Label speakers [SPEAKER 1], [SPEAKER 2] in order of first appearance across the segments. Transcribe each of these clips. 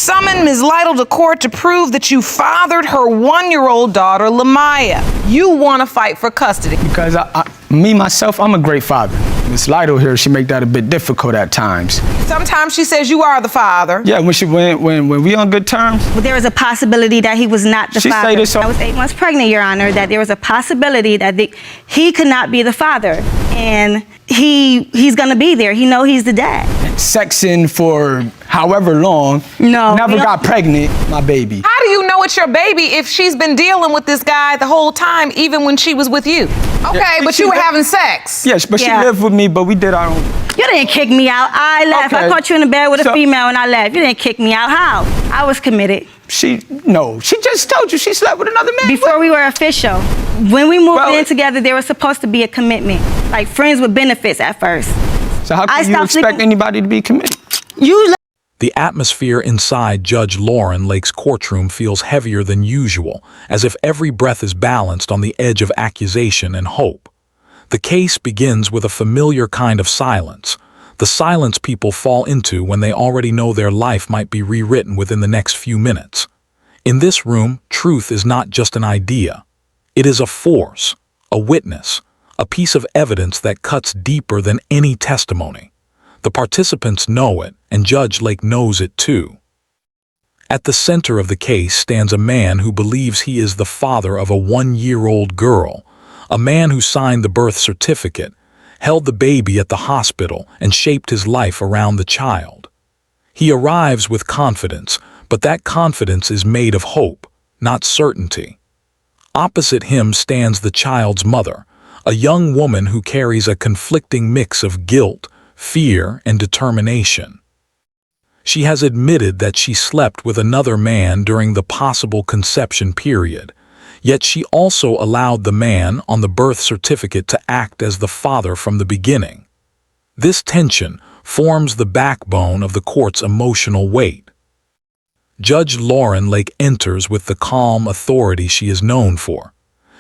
[SPEAKER 1] summon Ms. Lytle to court to prove that you fathered her 1-year-old daughter, Lamaya. You want to fight for custody.
[SPEAKER 2] Because myself, I'm a great father. Ms. Lytle here, she make that a bit difficult at times.
[SPEAKER 1] Sometimes she says you are the father.
[SPEAKER 2] Yeah, when we on good terms.
[SPEAKER 3] But there was a possibility that he was not the father.
[SPEAKER 2] Say this
[SPEAKER 3] I was 8 months pregnant, Your Honor, that there was a possibility that he could not be the father. And he's going to be there. He know he's the dad.
[SPEAKER 2] Sexing for however long.
[SPEAKER 3] No.
[SPEAKER 2] Never got pregnant, my baby.
[SPEAKER 1] How do you know it's your baby if she's been dealing with this guy the whole time, even when she was with you? Okay,
[SPEAKER 2] Yeah,
[SPEAKER 1] but you were having sex.
[SPEAKER 2] Yes, but she lived with me, but we did our own.
[SPEAKER 3] You didn't kick me out. I left.
[SPEAKER 2] Okay.
[SPEAKER 3] I caught you in the bed with a female and I left. You didn't kick me out. How? I was committed.
[SPEAKER 2] She just told you she slept with another man.
[SPEAKER 3] Before we were official. When we moved in together, there was supposed to be a commitment. Like friends with benefits at first.
[SPEAKER 2] So how can you expect anybody to be committed?
[SPEAKER 4] The atmosphere inside Judge Lauren Lake's courtroom feels heavier than usual, as if every breath is balanced on the edge of accusation and hope. The case begins with a familiar kind of silence, the silence people fall into when they already know their life might be rewritten within the next few minutes. In this room, truth is not just an idea. It is a force, a witness, a piece of evidence that cuts deeper than any testimony. The participants know it, and Judge Lake knows it too. At the center of the case stands a man who believes he is the father of a 1-year-old girl, a man who signed the birth certificate, held the baby at the hospital, and shaped his life around the child. He arrives with confidence, but that confidence is made of hope, not certainty. Opposite him stands the child's mother, a young woman who carries a conflicting mix of guilt, fear, and determination. She has admitted that she slept with another man during the possible conception period, yet she also allowed the man on the birth certificate to act as the father from the beginning. This tension forms the backbone of the court's emotional weight. Judge Lauren Lake enters with the calm authority she is known for.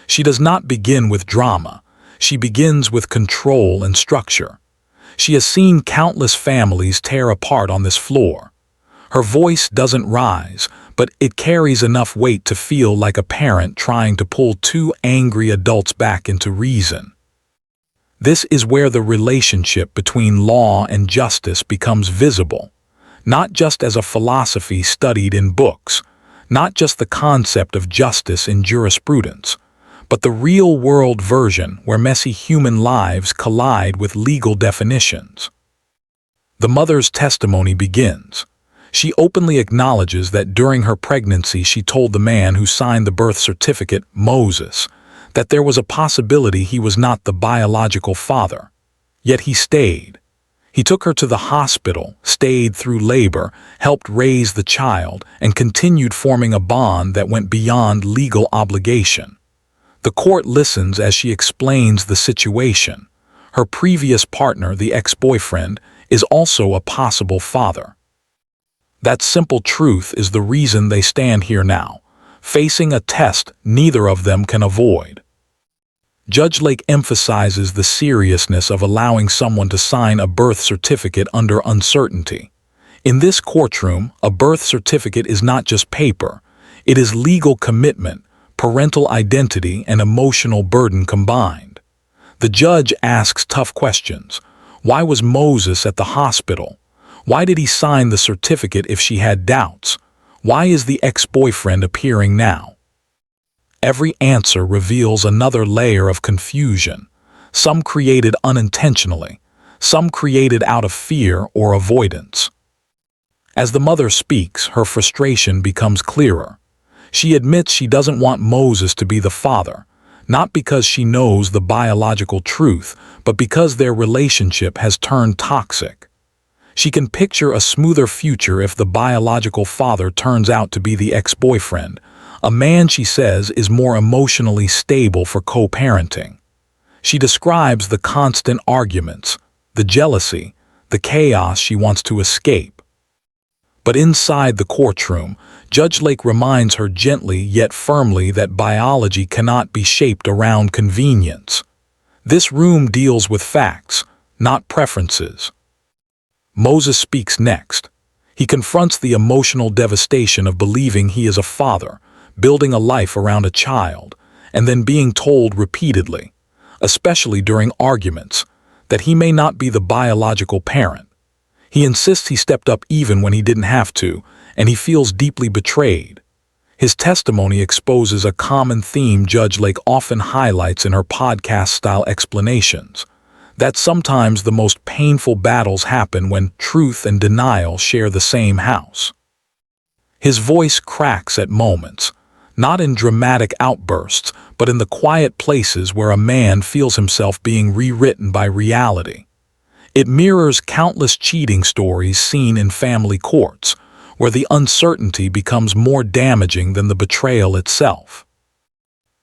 [SPEAKER 4] She does not begin with drama. She begins with control and structure. She has seen countless families tear apart on this floor. Her voice doesn't rise, but it carries enough weight to feel like a parent trying to pull two angry adults back into reason. This is where the relationship between law and justice becomes visible, not just as a philosophy studied in books, not just the concept of justice in jurisprudence, but the real-world version where messy human lives collide with legal definitions. The mother's testimony begins. She openly acknowledges that during her pregnancy she told the man who signed the birth certificate, Moses, that there was a possibility he was not the biological father. Yet he stayed. He took her to the hospital, stayed through labor, helped raise the child, and continued forming a bond that went beyond legal obligation. The court listens as she explains the situation. Her previous partner, the ex-boyfriend, is also a possible father. That simple truth is the reason they stand here now, facing a test neither of them can avoid. Judge Lake emphasizes the seriousness of allowing someone to sign a birth certificate under uncertainty. In this courtroom, a birth certificate is not just paper. It is legal commitment, parental identity, and emotional burden combined. The judge asks tough questions. Why was Moses at the hospital? Why did he sign the certificate if she had doubts? Why is the ex-boyfriend appearing now? Every answer reveals another layer of confusion, some created unintentionally, some created out of fear or avoidance. As the mother speaks, her frustration becomes clearer. She admits she doesn't want Moses to be the father, not because she knows the biological truth, but because their relationship has turned toxic. She can picture a smoother future if the biological father turns out to be the ex-boyfriend, a man she says is more emotionally stable for co-parenting. She describes the constant arguments, the jealousy, the chaos she wants to escape. But inside the courtroom, Judge Lake reminds her gently yet firmly that biology cannot be shaped around convenience. This room deals with facts, not preferences. Moses speaks next. He confronts the emotional devastation of believing he is a father, building a life around a child, and then being told repeatedly, especially during arguments, that he may not be the biological parent. He insists he stepped up even when he didn't have to, and he feels deeply betrayed. His testimony exposes a common theme Judge Lake often highlights in her podcast-style explanations, that sometimes the most painful battles happen when truth and denial share the same house. His voice cracks at moments, not in dramatic outbursts, but in the quiet places where a man feels himself being rewritten by reality. It mirrors countless cheating stories seen in family courts, where the uncertainty becomes more damaging than the betrayal itself.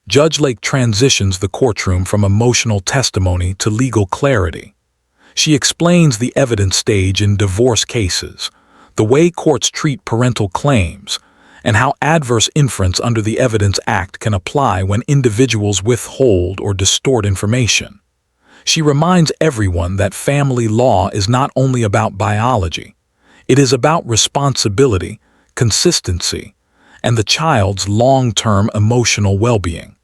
[SPEAKER 4] Judge Lake transitions the courtroom from emotional testimony to legal clarity. She explains the evidence stage in divorce cases, the way courts treat parental claims, and how adverse inference under the Evidence Act can apply when individuals withhold or distort information. She reminds everyone that family law is not only about biology. It is about responsibility, consistency, and the child's long-term emotional well-being.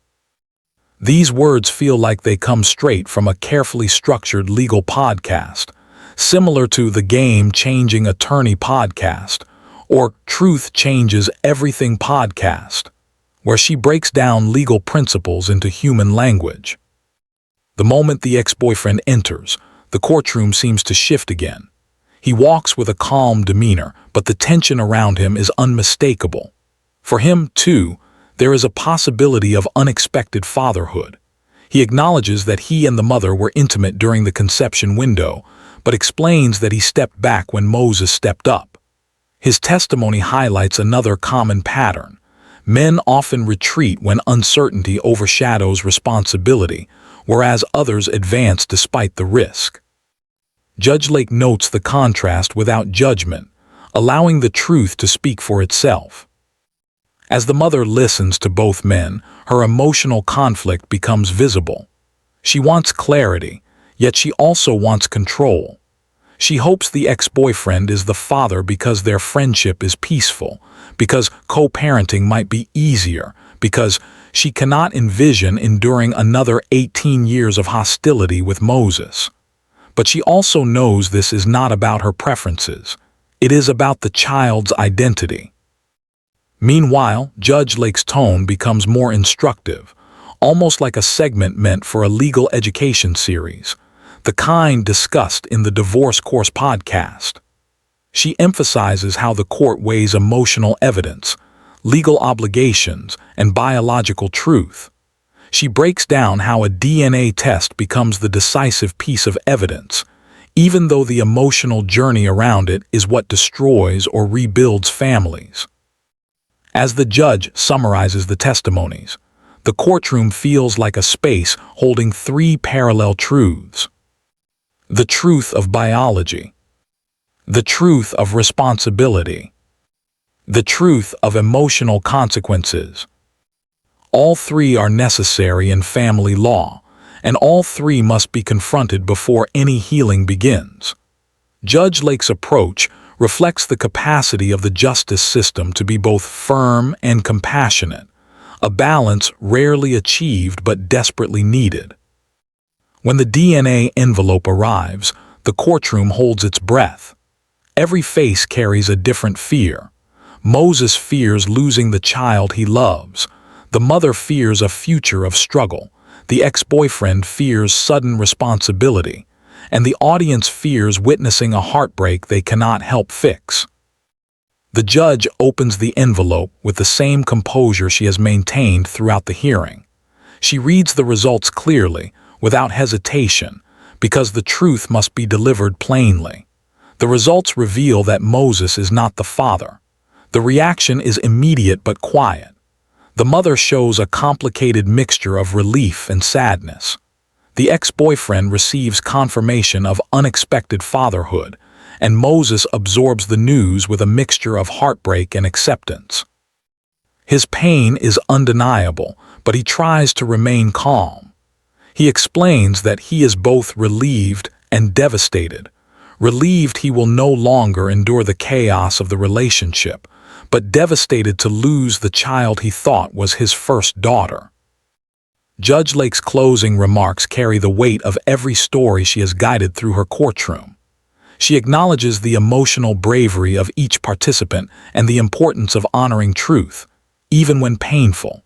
[SPEAKER 4] These words feel like they come straight from a carefully structured legal podcast, similar to the Game-Changing Attorney podcast or Truth Changes Everything podcast, where she breaks down legal principles into human language. The moment the ex-boyfriend enters, the courtroom seems to shift again. He walks with a calm demeanor, but the tension around him is unmistakable. For him, too, there is a possibility of unexpected fatherhood. He acknowledges that he and the mother were intimate during the conception window, but explains that he stepped back when Moses stepped up. His testimony highlights another common pattern. Men often retreat when uncertainty overshadows responsibility, whereas others advance despite the risk. Judge Lake notes the contrast without judgment, allowing the truth to speak for itself. As the mother listens to both men, her emotional conflict becomes visible. She wants clarity, yet she also wants control. She hopes the ex-boyfriend is the father because their friendship is peaceful, because co-parenting might be easier, because she cannot envision enduring another 18 years of hostility with Moses. But she also knows this is not about her preferences. It is about the child's identity. Meanwhile, Judge Lake's tone becomes more instructive, almost like a segment meant for a legal education series, the kind discussed in the Divorce Course podcast. She emphasizes how the court weighs emotional evidence, legal obligations, and biological truth. She breaks down how a DNA test becomes the decisive piece of evidence, even though the emotional journey around it is what destroys or rebuilds families. As the judge summarizes the testimonies, the courtroom feels like a space holding three parallel truths: the truth of biology, the truth of responsibility, the truth of emotional consequences. All three are necessary in family law, and all three must be confronted before any healing begins. Judge Lake's approach reflects the capacity of the justice system to be both firm and compassionate, a balance rarely achieved but desperately needed. When the DNA envelope arrives, the courtroom holds its breath. Every face carries a different fear. Moses fears losing the child he loves. The mother fears a future of struggle. The ex-boyfriend fears sudden responsibility. And the audience fears witnessing a heartbreak they cannot help fix. The judge opens the envelope with the same composure she has maintained throughout the hearing. She reads the results clearly, without hesitation, because the truth must be delivered plainly. The results reveal that Moses is not the father. The reaction is immediate but quiet. The mother shows a complicated mixture of relief and sadness. The ex-boyfriend receives confirmation of unexpected fatherhood, and Moses absorbs the news with a mixture of heartbreak and acceptance. His pain is undeniable, but he tries to remain calm. He explains that he is both relieved and devastated, relieved he will no longer endure the chaos of the relationship, but devastated to lose the child he thought was his first daughter. Judge Lake's closing remarks carry the weight of every story she has guided through her courtroom. She acknowledges the emotional bravery of each participant and the importance of honoring truth, even when painful.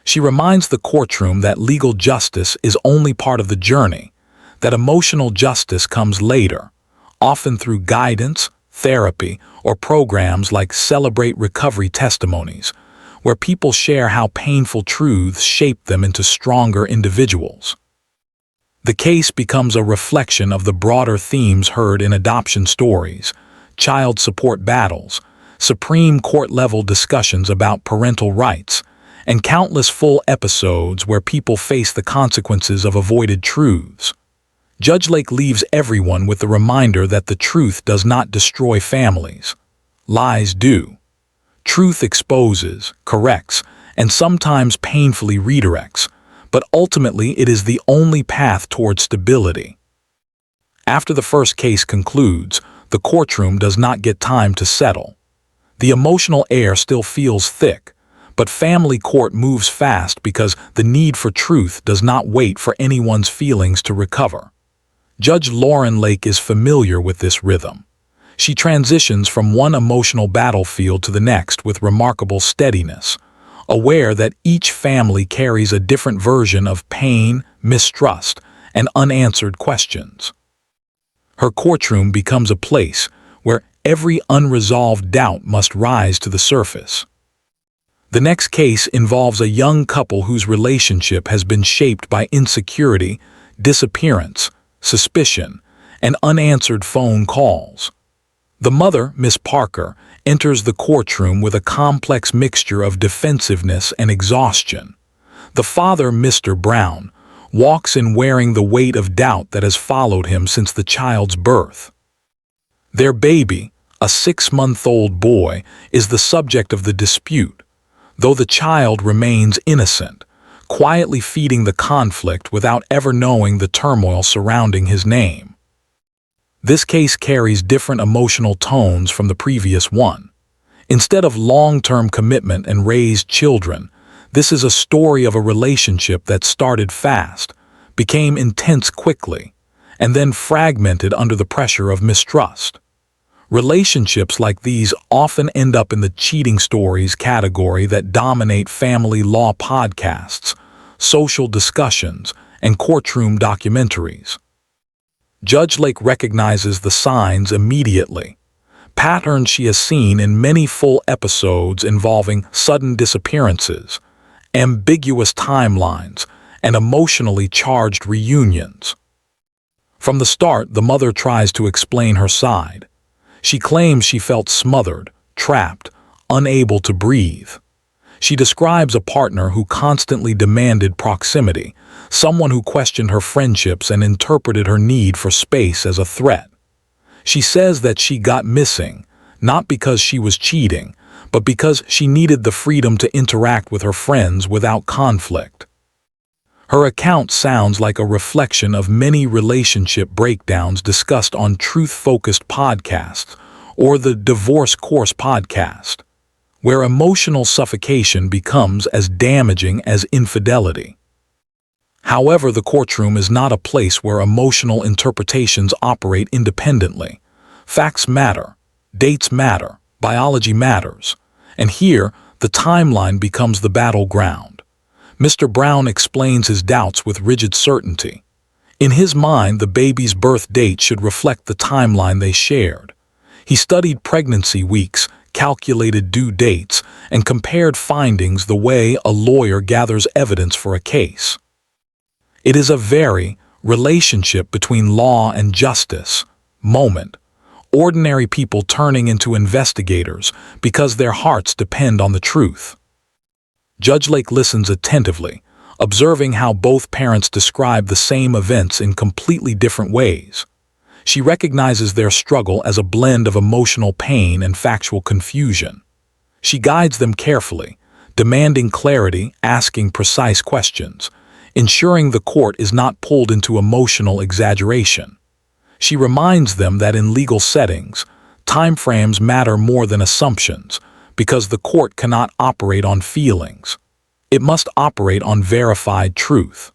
[SPEAKER 4] She reminds the courtroom that legal justice is only part of the journey, that emotional justice comes later, often through guidance, therapy, or programs like Celebrate Recovery Testimonies, where people share how painful truths shape them into stronger individuals. The case becomes a reflection of the broader themes heard in adoption stories, child support battles, Supreme Court-level discussions about parental rights, and countless full episodes where people face the consequences of avoided truths. Judge Lake leaves everyone with the reminder that the truth does not destroy families. Lies do. Truth exposes, corrects, and sometimes painfully redirects, but ultimately it is the only path toward stability. After the first case concludes, the courtroom does not get time to settle. The emotional air still feels thick, but family court moves fast because the need for truth does not wait for anyone's feelings to recover. Judge Lauren Lake is familiar with this rhythm. She transitions from one emotional battlefield to the next with remarkable steadiness, aware that each family carries a different version of pain, mistrust, and unanswered questions. Her courtroom becomes a place where every unresolved doubt must rise to the surface. The next case involves a young couple whose relationship has been shaped by insecurity, disappearance, suspicion, and unanswered phone calls. The mother, Miss Parker, enters the courtroom with a complex mixture of defensiveness and exhaustion. The father, Mr. Brown, walks in wearing the weight of doubt that has followed him since the child's birth. Their baby, a 6-month-old boy, is the subject of the dispute, though the child remains innocent, quietly feeding the conflict without ever knowing the turmoil surrounding his name. This case carries different emotional tones from the previous one. Instead of long-term commitment and raised children, this is a story of a relationship that started fast, became intense quickly, and then fragmented under the pressure of mistrust. Relationships like these often end up in the cheating stories category that dominate family law podcasts, social discussions, and courtroom documentaries. Judge Lake recognizes the signs immediately, patterns she has seen in many full episodes involving sudden disappearances, ambiguous timelines, and emotionally charged reunions. From the start, the mother tries to explain her side. She claims she felt smothered, trapped, unable to breathe. She describes a partner who constantly demanded proximity, someone who questioned her friendships and interpreted her need for space as a threat. She says that she got missing, not because she was cheating, but because she needed the freedom to interact with her friends without conflict. Her account sounds like a reflection of many relationship breakdowns discussed on truth-focused podcasts or the Divorce Course podcast, where emotional suffocation becomes as damaging as infidelity. However, the courtroom is not a place where emotional interpretations operate independently. Facts matter, dates matter, biology matters, and here the timeline becomes the battleground. Mr. Brown explains his doubts with rigid certainty. In his mind, the baby's birth date should reflect the timeline they shared. He studied pregnancy weeks, calculated due dates, and compared findings the way a lawyer gathers evidence for a case. It is a very relationship between law and justice moment, ordinary people turning into investigators because their hearts depend on the truth. Judge Lake listens attentively, observing how both parents describe the same events in completely different ways. She recognizes their struggle as a blend of emotional pain and factual confusion. She guides them carefully, demanding clarity, asking precise questions, ensuring the court is not pulled into emotional exaggeration. She reminds them that in legal settings, timeframes matter more than assumptions because the court cannot operate on feelings. It must operate on verified truth.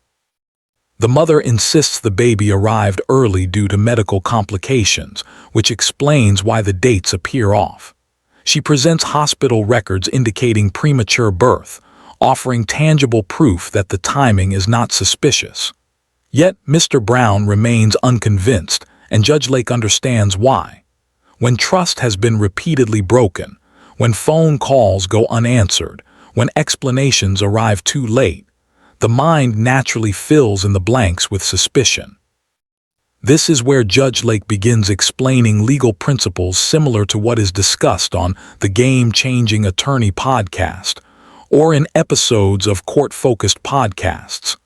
[SPEAKER 4] The mother insists the baby arrived early due to medical complications, which explains why the dates appear off. She presents hospital records indicating premature birth, offering tangible proof that the timing is not suspicious. Yet Mr. Brown remains unconvinced, and Judge Lake understands why. When trust has been repeatedly broken, when phone calls go unanswered, when explanations arrive too late, the mind naturally fills in the blanks with suspicion. This is where Judge Lake begins explaining legal principles similar to what is discussed on the Game-Changing Attorney podcast or in episodes of court-focused podcasts.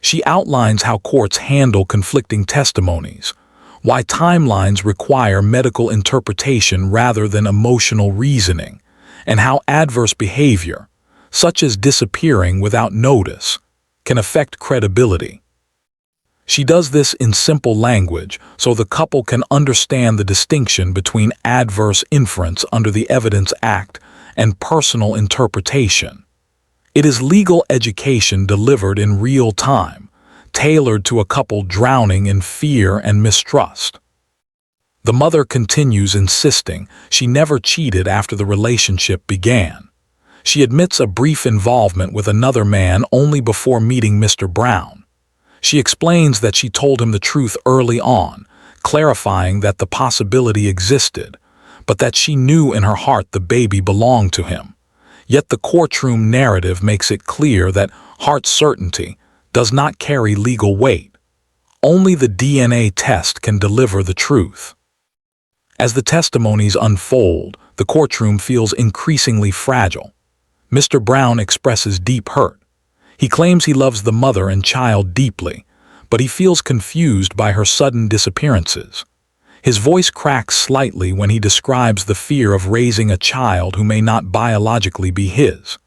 [SPEAKER 4] She outlines how courts handle conflicting testimonies, why timelines require medical interpretation rather than emotional reasoning, and how adverse behavior, such as disappearing without notice, can affect credibility. She does this in simple language so the couple can understand the distinction between adverse inference under the Evidence Act and personal interpretation. It is legal education delivered in real time, tailored to a couple drowning in fear and mistrust. The mother continues insisting she never cheated after the relationship began. She admits a brief involvement with another man only before meeting Mr. Brown. She explains that she told him the truth early on, clarifying that the possibility existed, but that she knew in her heart the baby belonged to him. Yet the courtroom narrative makes it clear that heart certainty does not carry legal weight. Only the DNA test can deliver the truth. As the testimonies unfold, the courtroom feels increasingly fragile. Mr. Brown expresses deep hurt. He claims he loves the mother and child deeply, but he feels confused by her sudden disappearances. His voice cracks slightly when he describes the fear of raising a child who may not biologically be his.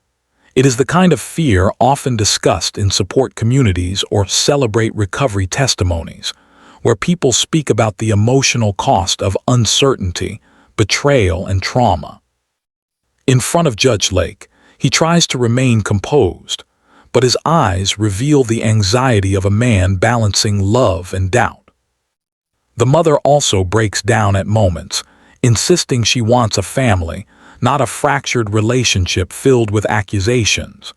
[SPEAKER 4] It is the kind of fear often discussed in support communities or celebrate recovery testimonies, where people speak about the emotional cost of uncertainty, betrayal, and trauma. In front of Judge Lake, he tries to remain composed, but his eyes reveal the anxiety of a man balancing love and doubt. The mother also breaks down at moments, insisting she wants a family, not a fractured relationship filled with accusations.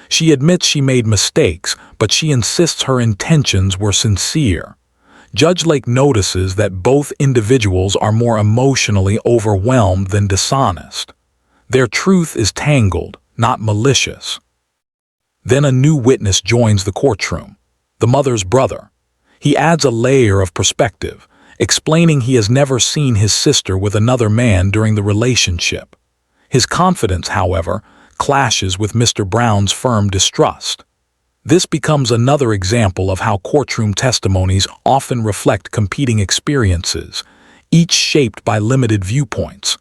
[SPEAKER 4] She admits she made mistakes, but she insists her intentions were sincere. Judge Lake notices that both individuals are more emotionally overwhelmed than dishonest. Their truth is tangled, not malicious. Then a new witness joins the courtroom, the mother's brother. He adds a layer of perspective, explaining he has never seen his sister with another man during the relationship. His confidence, however, clashes with Mr. Brown's firm distrust. This becomes another example of how courtroom testimonies often reflect competing experiences, each shaped by limited viewpoints.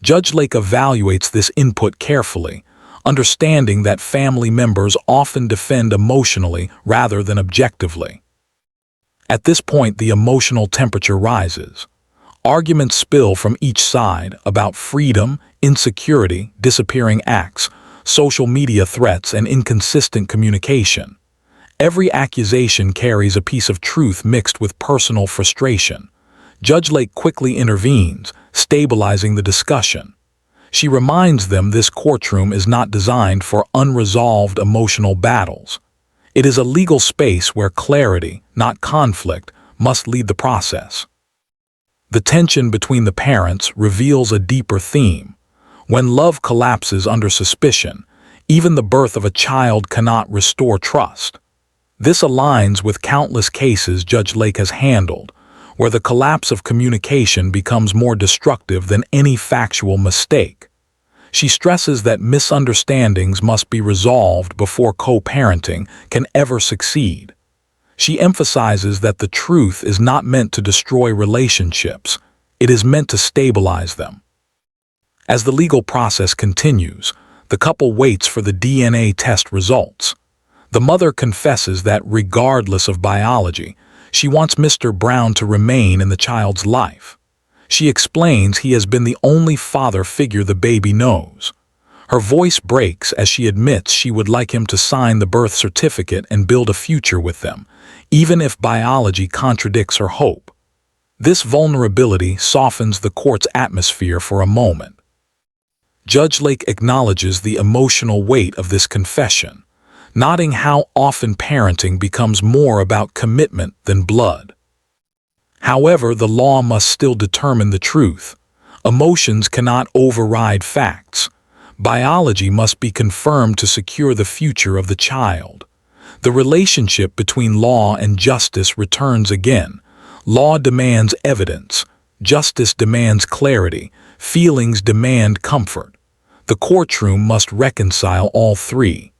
[SPEAKER 4] Judge Lake evaluates this input carefully, understanding that family members often defend emotionally rather than objectively. At this point, the emotional temperature rises. Arguments spill from each side about freedom, insecurity, disappearing acts, social media threats, and inconsistent communication. Every accusation carries a piece of truth mixed with personal frustration. Judge Lake quickly intervenes, stabilizing the discussion. She reminds them this courtroom is not designed for unresolved emotional battles. It is a legal space where clarity, not conflict, must lead the process. The tension between the parents reveals a deeper theme. When love collapses under suspicion, even the birth of a child cannot restore trust. This aligns with countless cases Judge Lake has handled, where the collapse of communication becomes more destructive than any factual mistake. She stresses that misunderstandings must be resolved before co-parenting can ever succeed. She emphasizes that the truth is not meant to destroy relationships, it is meant to stabilize them. As the legal process continues, the couple waits for the DNA test results. The mother confesses that regardless of biology, She wants Mr. Brown to remain in the child's life. She explains he has been the only father figure the baby knows. Her voice breaks as she admits she would like him to sign the birth certificate and build a future with them, even if biology contradicts her hope. This vulnerability softens the court's atmosphere for a moment. Judge Lake acknowledges the emotional weight of this confession, noting how often parenting becomes more about commitment than blood. However, the law must still determine the truth. Emotions cannot override facts. Biology must be confirmed to secure the future of the child. The relationship between law and justice returns again. Law demands evidence. Justice demands clarity. Feelings demand comfort. The courtroom must reconcile all three.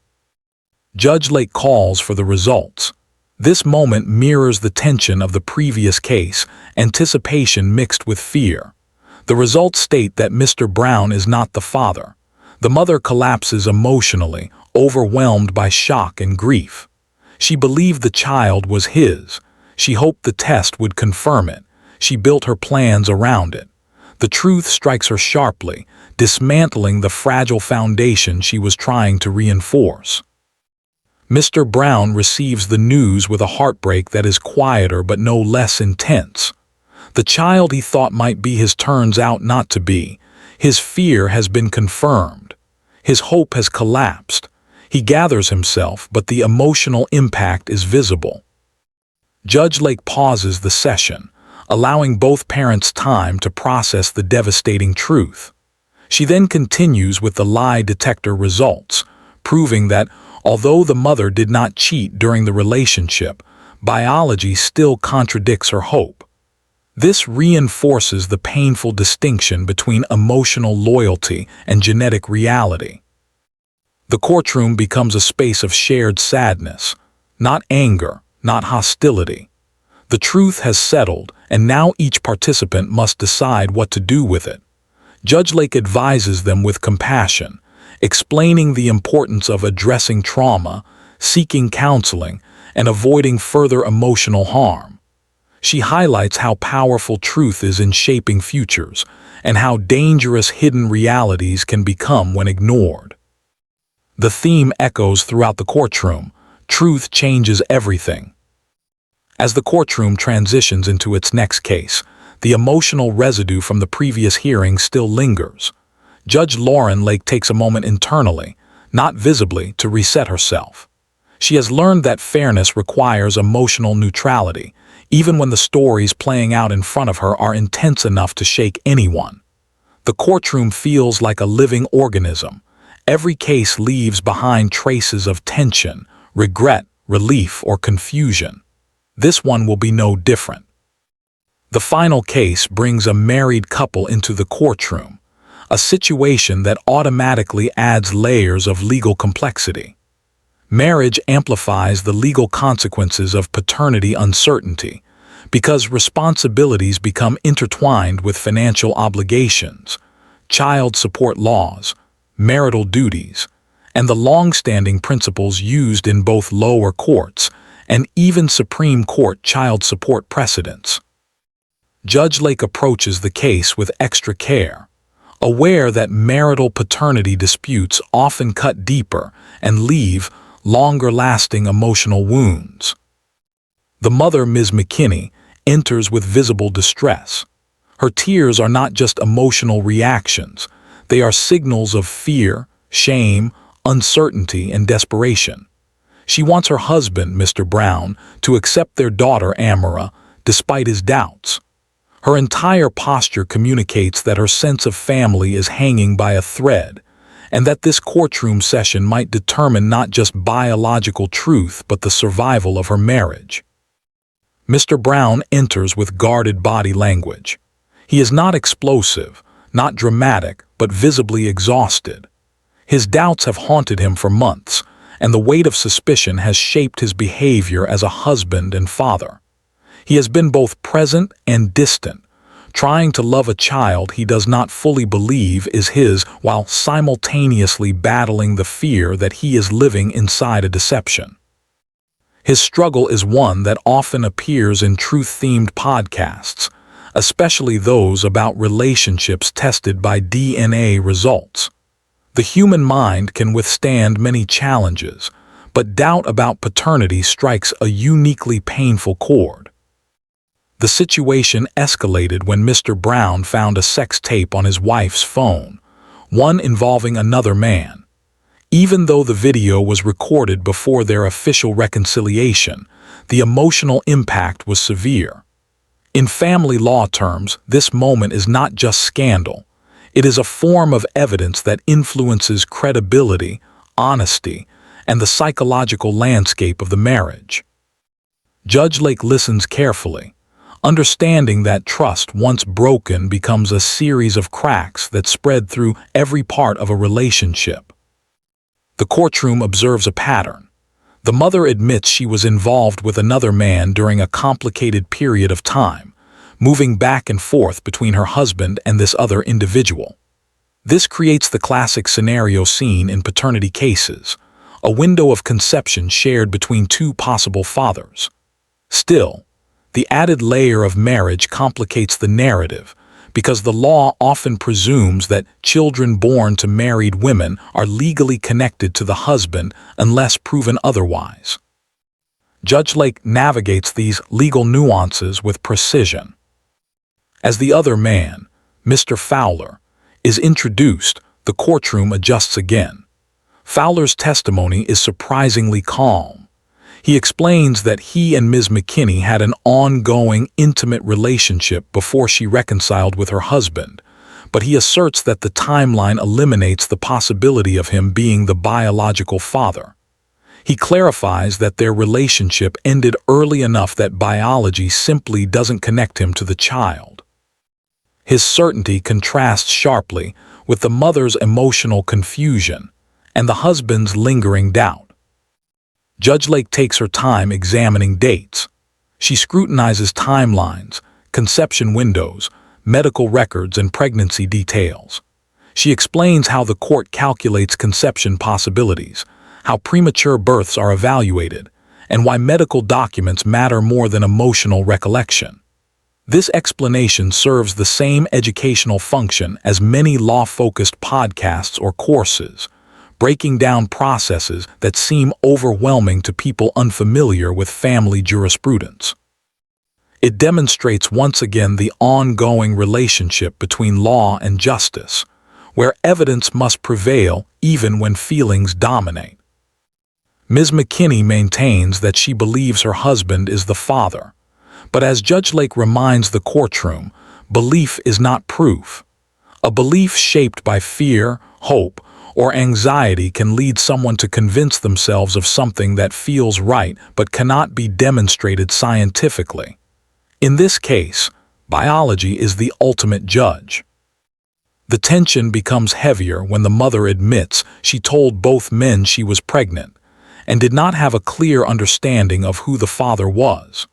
[SPEAKER 4] Judge Lake calls for the results. This moment mirrors the tension of the previous case, anticipation mixed with fear. The results state that Mr. Brown is not the father. The mother collapses emotionally, overwhelmed by shock and grief. She believed the child was his. She hoped the test would confirm it. She built her plans around it. The truth strikes her sharply, dismantling the fragile foundation she was trying to reinforce. Mr. Brown receives the news with a heartbreak that is quieter but no less intense. The child he thought might be his turns out not to be. His fear has been confirmed. His hope has collapsed. He gathers himself, but the emotional impact is visible. Judge Lake pauses the session, allowing both parents time to process the devastating truth. She then continues with the lie detector results, proving that although the mother did not cheat during the relationship, biology still contradicts her hope. This reinforces the painful distinction between emotional loyalty and genetic reality. The courtroom becomes a space of shared sadness, not anger, not hostility. The truth has settled, and now each participant must decide what to do with it. Judge Lake advises them with compassion, explaining the importance of addressing trauma, seeking counseling, and avoiding further emotional harm. She highlights how powerful truth is in shaping futures, and how dangerous hidden realities can become when ignored. The theme echoes throughout the courtroom. Truth changes everything. As the courtroom transitions into its next case, the emotional residue from the previous hearing still lingers. Judge Lauren Lake takes a moment internally, not visibly, to reset herself. She has learned that fairness requires emotional neutrality, even when the stories playing out in front of her are intense enough to shake anyone. The courtroom feels like a living organism. Every case leaves behind traces of tension, regret, relief, or confusion. This one will be no different. The final case brings a married couple into the courtroom, a situation that automatically adds layers of legal complexity. Marriage amplifies the legal consequences of paternity uncertainty because responsibilities become intertwined with financial obligations, child support laws, marital duties, and the long-standing principles used in both lower courts and even Supreme Court child support precedents. Judge Lake approaches the case with extra care, aware that marital paternity disputes often cut deeper and leave longer-lasting emotional wounds. The mother, Ms. McKinney, enters with visible distress. Her tears are not just emotional reactions. They are signals of fear, shame, uncertainty, and desperation. She wants her husband, Mr. Brown, to accept their daughter, Amara, despite his doubts. Her entire posture communicates that her sense of family is hanging by a thread, and that this courtroom session might determine not just biological truth but the survival of her marriage. Mr. Brown enters with guarded body language. He is not explosive, not dramatic, but visibly exhausted. His doubts have haunted him for months, and the weight of suspicion has shaped his behavior as a husband and father. He has been both present and distant, trying to love a child he does not fully believe is his while simultaneously battling the fear that he is living inside a deception. His struggle is one that often appears in truth-themed podcasts, especially those about relationships tested by DNA results. The human mind can withstand many challenges, but doubt about paternity strikes a uniquely painful chord. The situation escalated when Mr. Brown found a sex tape on his wife's phone, one involving another man. Even though the video was recorded before their official reconciliation, the emotional impact was severe. In family law terms, this moment is not just scandal. It is a form of evidence that influences credibility, honesty, and the psychological landscape of the marriage. Judge Lake listens carefully, understanding that trust once broken becomes a series of cracks that spread through every part of a relationship. The courtroom observes a pattern. The mother admits she was involved with another man during a complicated period of time, moving back and forth between her husband and this other individual. This creates the classic scenario seen in paternity cases, a window of conception shared between two possible fathers. Still, the added layer of marriage complicates the narrative, because the law often presumes that children born to married women are legally connected to the husband unless proven otherwise. Judge Lake navigates these legal nuances with precision. As the other man, Mr. Fowler, is introduced, the courtroom adjusts again. Fowler's testimony is surprisingly calm. He explains that he and Ms. McKinney had an ongoing, intimate relationship before she reconciled with her husband, but he asserts that the timeline eliminates the possibility of him being the biological father. He clarifies that their relationship ended early enough that biology simply doesn't connect him to the child. His certainty contrasts sharply with the mother's emotional confusion and the husband's lingering doubt. Judge Lake takes her time examining dates. She scrutinizes timelines, conception windows, medical records, and pregnancy details. She explains how the court calculates conception possibilities, how premature births are evaluated, and why medical documents matter more than emotional recollection. This explanation serves the same educational function as many law-focused podcasts or courses, breaking down processes that seem overwhelming to people unfamiliar with family jurisprudence. It demonstrates once again the ongoing relationship between law and justice, where evidence must prevail even when feelings dominate. Ms. McKinney maintains that she believes her husband is the father, but as Judge Lake reminds the courtroom, belief is not proof. A belief shaped by fear, hope, or anxiety can lead someone to convince themselves of something that feels right but cannot be demonstrated scientifically. In this case, biology is the ultimate judge. The tension becomes heavier when the mother admits she told both men she was pregnant and did not have a clear understanding of who the father was.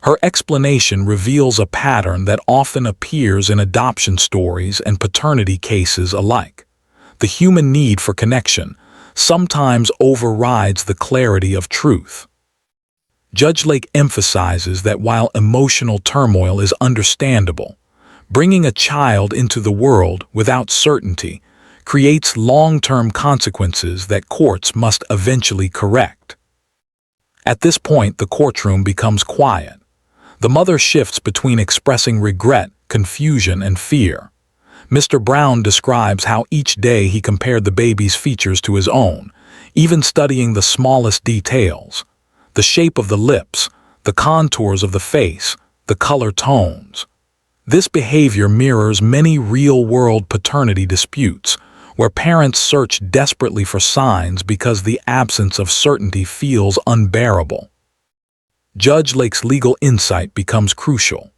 [SPEAKER 4] Her explanation reveals a pattern that often appears in adoption stories and paternity cases alike. The human need for connection sometimes overrides the clarity of truth. Judge Lake emphasizes that while emotional turmoil is understandable, bringing a child into the world without certainty creates long-term consequences that courts must eventually correct. At this point, the courtroom becomes quiet. The mother shifts between expressing regret, confusion, and fear. Mr. Brown describes how each day he compared the baby's features to his own, even studying the smallest details: the shape of the lips, the contours of the face, the color tones. This behavior mirrors many real-world paternity disputes, where parents search desperately for signs because the absence of certainty feels unbearable. Judge Lake's legal insight becomes crucial.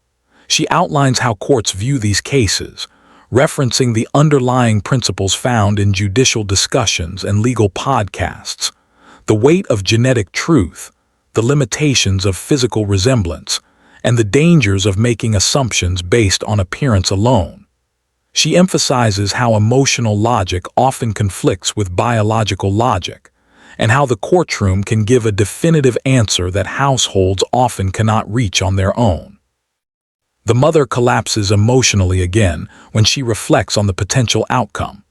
[SPEAKER 4] She outlines how courts view these cases, referencing the underlying principles found in judicial discussions and legal podcasts: the weight of genetic truth, the limitations of physical resemblance, and the dangers of making assumptions based on appearance alone. She emphasizes how emotional logic often conflicts with biological logic, and how the courtroom can give a definitive answer that households often cannot reach on their own. The mother collapses emotionally again when she reflects on the potential outcome.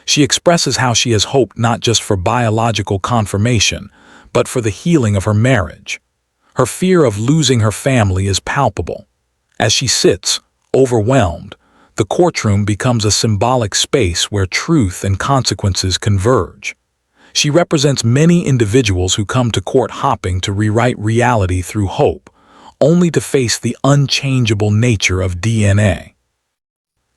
[SPEAKER 4] She expresses how she has hoped not just for biological confirmation, but for the healing of her marriage. Her fear of losing her family is palpable. As she sits, overwhelmed, the courtroom becomes a symbolic space where truth and consequences converge. She represents many individuals who come to court hopping to rewrite reality through hope, only to face the unchangeable nature of DNA.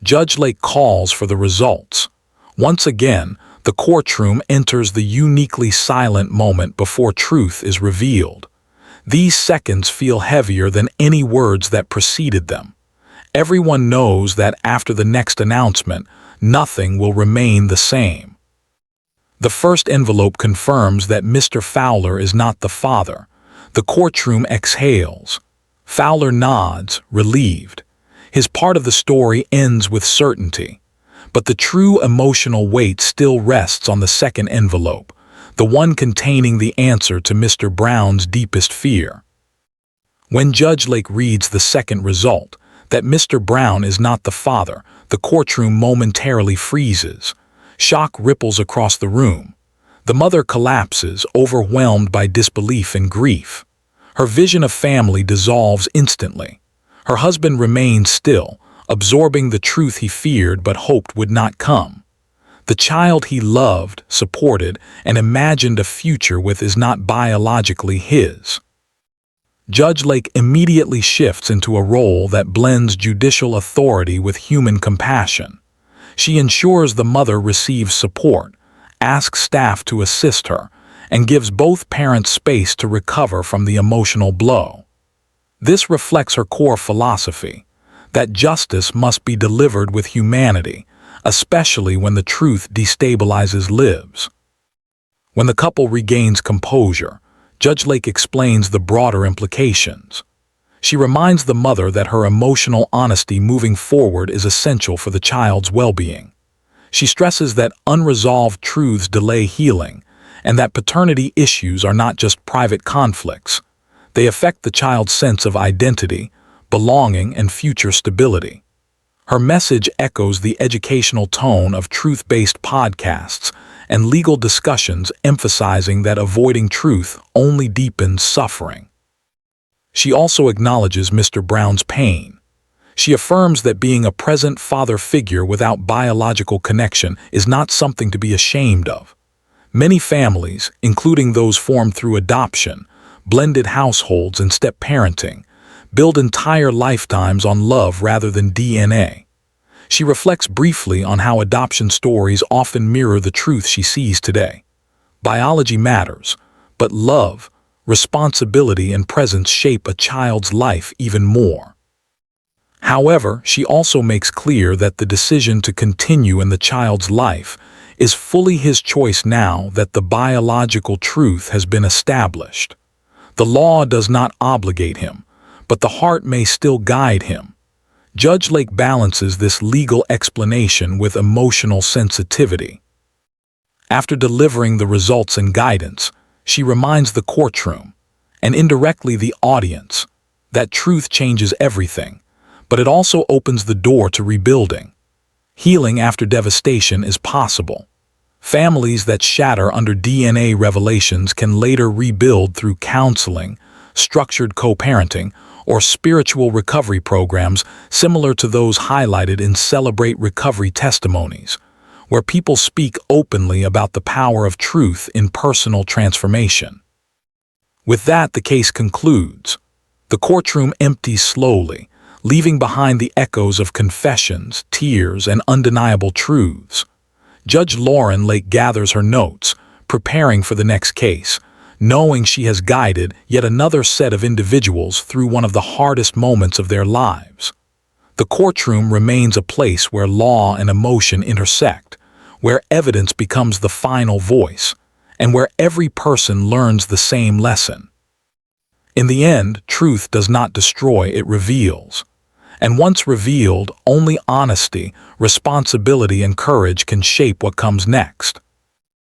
[SPEAKER 4] Judge Lake calls for the results. Once again, the courtroom enters the uniquely silent moment before truth is revealed. These seconds feel heavier than any words that preceded them. Everyone knows that after the next announcement, nothing will remain the same. The first envelope confirms that Mr. Fowler is not the father. The courtroom exhales. Fowler nods, relieved. His part of the story ends with certainty. But the true emotional weight still rests on the second envelope, the one containing the answer to Mr. Brown's deepest fear. When Judge Lake reads the second result, that Mr. Brown is not the father, the courtroom momentarily freezes. Shock ripples across the room. The mother collapses, overwhelmed by disbelief and grief. Her vision of family dissolves instantly. Her husband remains still, absorbing the truth he feared but hoped would not come. The child he loved, supported, and imagined a future with is not biologically his. Judge Lake immediately shifts into a role that blends judicial authority with human compassion. She ensures the mother receives support, asks staff to assist her, and gives both parents space to recover from the emotional blow. This reflects her core philosophy, that justice must be delivered with humanity, especially when the truth destabilizes lives. When the couple regains composure, Judge Lake explains the broader implications. She reminds the mother that her emotional honesty moving forward is essential for the child's well-being. She stresses that unresolved truths delay healing, and that paternity issues are not just private conflicts. They affect the child's sense of identity, belonging, and future stability. Her message echoes the educational tone of truth-based podcasts and legal discussions, emphasizing that avoiding truth only deepens suffering. She also acknowledges Mr. Brown's pain. She affirms that being a present father figure without biological connection is not something to be ashamed of. Many families, including those formed through adoption, blended households, and step-parenting, build entire lifetimes on love rather than DNA. She reflects briefly on how adoption stories often mirror the truth she sees today. Biology matters, but love, responsibility, and presence shape a child's life even more. However, she also makes clear that the decision to continue in the child's life is fully his choice now that the biological truth has been established. The law does not obligate him, but the heart may still guide him. Judge Lake balances this legal explanation with emotional sensitivity. After delivering the results and guidance, she reminds the courtroom, and indirectly the audience, that truth changes everything, but it also opens the door to rebuilding. Healing after devastation is possible. Families that shatter under DNA revelations can later rebuild through counseling, structured co-parenting, or spiritual recovery programs similar to those highlighted in Celebrate Recovery testimonies, where people speak openly about the power of truth in personal transformation. With that, the case concludes. The courtroom empties slowly, leaving behind the echoes of confessions, tears, and undeniable truths. Judge Lauren Lake gathers her notes, preparing for the next case, knowing she has guided yet another set of individuals through one of the hardest moments of their lives. The courtroom remains a place where law and emotion intersect, where evidence becomes the final voice, and where every person learns the same lesson. In the end, truth does not destroy, it reveals. And once revealed, only honesty, responsibility, and courage can shape what comes next.